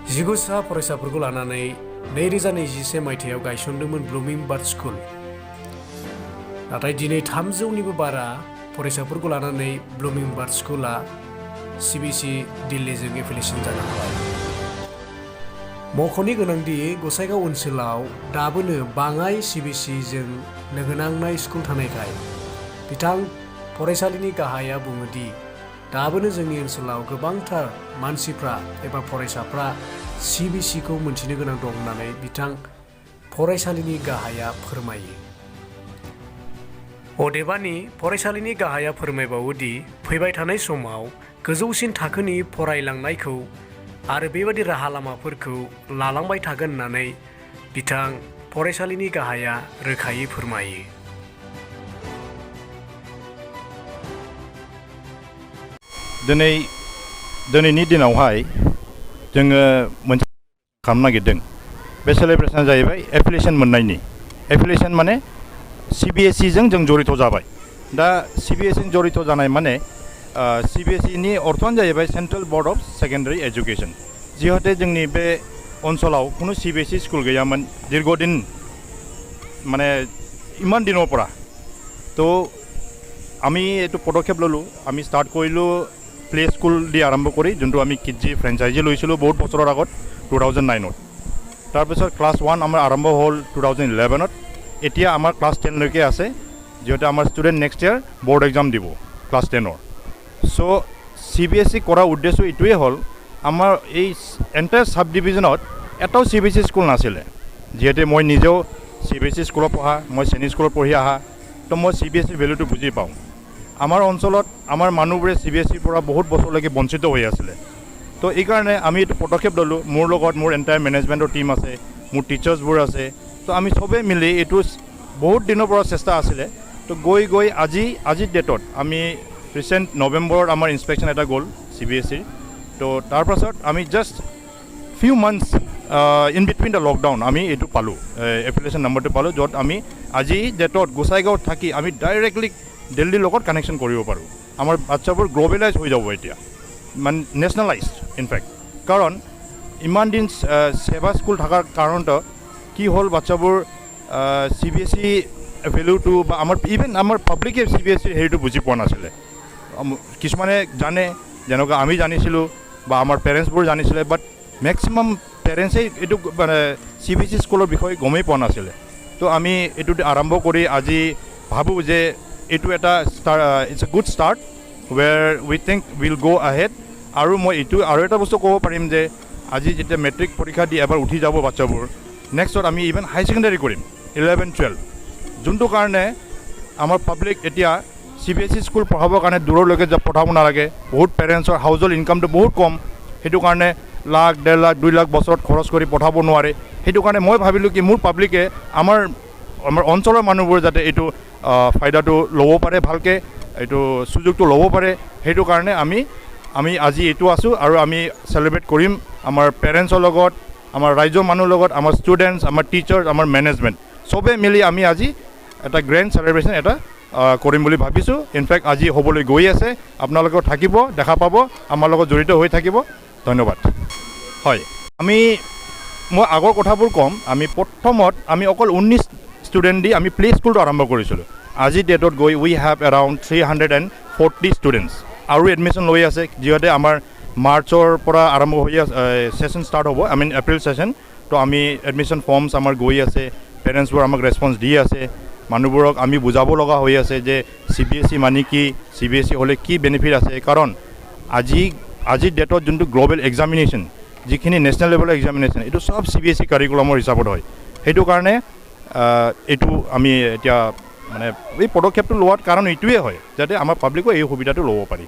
जिगुसा फरायसाफोरखौ लानानै 2021 मायथाइयाव गायसनदोंमोन ब्लुमिं बार्ड स्कुल। नाथाय दिनै 300निबो बारा फरायसाफोरखौ लानानै ब्लुमिं बार्ड स्कुला CBSE दिल्लीजों एफिलिएशन जानो हाबाय। मख'नो गोनांदि गसाइगाव ओनसोलाव दाबोनो बाङाय CBSEजों लोगो नांनाय स्कुल थानायखाय बिथां फरायसालिनि गाहाया बुङोदि दाबोनो जोंनि ओनसोलाव गोबांथार मानसिफ्रा एबा फरायसाफ्रा CBSEखौ मोनथिनो गोनां दं होननानै बिथां फरायसालिनि गाहाया फोरमायो। अदेबानि फरायसालिनि गाहाया फोरमायबावोदि फैबाय थानाय समाव गोजौसिन थाखोनि फरायलांनायखौ आरो बेबादि राहा लामाफोरखौ लालांबाय थागोन होननानै बिथां फरायसालिनि गाहाया रोखायै फोरमायो। दिनैनि दिनावहाय जोङो मोनसे खालामनो नागिरदों। बे सेलेब्रेसना जाहैबाय एफिलिएशन मोननायनि। एफिलिएशन माने CBSEजों जों जड़ित जाबाय। दा CBSEजों जड़ित जानाय माने CBSEनि अर्थआनो जाहैबाय Central board of secondary education. जिहेतु जोंनि बे ओनसोलाव कोनो CBSE स्कुल गैयामोन दीर्घदिन माने इमान दिनर পৰা। तो আমি এইটো পদক্ষেপ ললোঁ। আমি স্টাर्ट কৰিলোঁ প্লে স্কুল দি আৰম্ভ কৰি যোনটো আমি কিডজি ফ্ৰেঞ্চাইজি লৈছিলোঁ বহুত বছৰৰ আগত 2009ত। তাৰপিছত ক্লাছ 1 আমাৰ আৰম্ভ হ'ল 2011ত। এতিয়া আমাৰ ক্লাছ 10 লৈকে আছে, যিহেতু আমাৰ ষ্টুডেণ্ট নেক্সট ইয়াৰ বৰ্ড এক্সাম দিব ক্লাছ 10ৰ। চ' CBSE কৰাৰ উদ্দেশ্য এইটোৱে হ'ল, আমাৰ এই এণ্টায়াৰ সাব ডিভিজনত এটাও CBSE স্কুল নাছিলে। যিহেতু মই নিজেও CBSE স্কুলত পঢ়া, মই চেনী স্কুলত পঢ়ি অহা, তো মই CBSE ভেলুটো বুজি পাওঁ। আমাৰ অঞ্চলত আমাৰ মানুহবোৰে CBSEৰ পৰা বহুত বছৰলৈকে বঞ্চিত হৈ আছিলে। তো এইকাৰণে আমি এইটো পদক্ষেপ ল'লোঁ। মোৰ লগত মোৰ এণ্টায়াৰ মেনেজমেণ্টৰ টীম আছে, মোৰ টিচাৰ্ছবোৰ আছে। তো আমি চবেই মিলি এইটো বহুত দিনৰ পৰা চেষ্টা আছিলে। তো গৈ আজিৰ ডেটত আমি ৰিচেণ্ট নৱেম্বৰত আমাৰ ইনস্পেকশ্যন এটা গ'ল CBSEৰ। তো তাৰপাছত আমি just few months in between the lockdown আমি এইটো পালোঁ, এপ্লিকেশ্যন নম্বৰটো পালোঁ, য'ত আমি আজি ডেটত গোসাইগাঁৱত থাকি আমি ডাইৰেক্টলি দিল্লীৰ লগত কানেকশ্যন কৰিব পাৰোঁ। আমাৰ বাচ্চাবোৰ গ্ল'বেলাইজ হৈ যাব এতিয়া, মানে নেশ্যনেলাইজড ইনফেক্ট। কাৰণ ইমান দিন সেৱা স্কুল থকাৰ কাৰণত কি হ'ল, বাচ্চাবোৰ CBSE ভেলুটো বা ইভেন আমাৰ পাব্লিকে CBSE হেৰিটো বুজি পোৱা নাছিলে। কিছুমানে জানে, যেনেকুৱা আমি জানিছিলোঁ বা আমাৰ পেৰেণ্টছবোৰ জানিছিলে, বাট মেক্সিমাম পেৰেণ্টছেই এইটো মানে CBSE স্কুলৰ বিষয়ে গমেই পোৱা নাছিলে। তো আমি এইটো আৰম্ভ কৰি আজি ভাবোঁ যে এইটো এটা it's a good start where we think we'll go' ahead. আৰু মই এইটো আৰু এটা বস্তু ক'ব পাৰিম যে আজি যেতিয়া মেট্ৰিক পৰীক্ষা দি এবাৰ উঠি যাব বাচ্চাবোৰ, নেক্সটত আমি ইভেন হাই ছেকেণ্ডেৰী কৰিম 11-12, যোনটো কাৰণে আমাৰ পাব্লিক এতিয়া CBSE স্কুল পঢ়াবৰ কাৰণে দূৰলৈকে পঠাব নালাগে। বহুত পেৰেণ্টছৰ হাউজহোল্ড ইনকামটো বহুত কম, সেইটো কাৰণে লাখ 1.5 লাখ 2 লাখ বছৰত খৰচ কৰি পঠাব নোৱাৰে। সেইটো কাৰণে মই ভাবিলোঁ কি মোৰ পাব্লিকে আমাৰ অঞ্চলৰ মানুহবোৰ যাতে এইটো ফাইদাটো ল'ব পাৰে, ভালকৈ এইটো সুযোগটো ল'ব পাৰে। সেইটো কাৰণে আমি আজি এইটো আছোঁ আৰু আমি চেলিব্ৰেট কৰিম আমাৰ পেৰেণ্টছৰ লগত, আমাৰ ৰাইজৰ মানুহৰ লগত, আমাৰ ষ্টুডেণ্টছ, আমাৰ টিচাৰ্ছ, আমাৰ মেনেজমেণ্ট চবেই মিলি আমি আজি এটা গ্ৰেণ্ড চেলিব্ৰেশ্যন এটা কৰিম বুলি ভাবিছোঁ। ইনফেক্ট আজি হ'বলৈ গৈ আছে। আপোনালোকেও থাকিব, দেখা পাব, আমাৰ লগত জড়িত হৈ থাকিব। ধন্যবাদ। হয়, মই আগৰ কথাবোৰ ক'ম। আমি প্ৰথমত আমি অকল 19 ষ্টুডেণ্ট দি আমি প্লে স্কুলটো আৰম্ভ কৰিছিলোঁ। আজি ডেটত গৈ উই হেভ এৰাউণ্ড 340 ষ্টুডেণ্টছ আৰু এডমিশ্যন লৈ আছে। যিহেতু আমাৰ মাৰ্চৰ পৰা আৰম্ভ হৈ আছে, ছেশ্যন ষ্টাৰ্ট হ'ব, এপ্ৰিল ছেশ্যন। তো আমি এডমিশ্যন ফৰ্মছ আমাৰ গৈ আছে, পেৰেণ্টছবোৰ আমাক ৰেছপঞ্চ দি আছে। মানুহবোৰক আমি বুজাব লগা হৈ আছে যে CBSE মানে কি, CBSE হ'লে কি বেনিফিট আছে। কাৰণ আজিৰ ডেটত যোনটো গ্ল'বেল এক্সামিনেশ্যন, যিখিনি নেশ্যনেল লেভেলৰ এক্সামিনেশ্যন, এইটো চব CBSE কাৰিকুলামৰ হিচাপত হয়। সেইটো কাৰণে এইটো আমি এতিয়া মানে এই পদক্ষেপটো লোৱাৰ কাৰণ এইটোৱে হয় যাতে আমাৰ পাব্লিকো এই সুবিধাটো ল'ব পাৰি।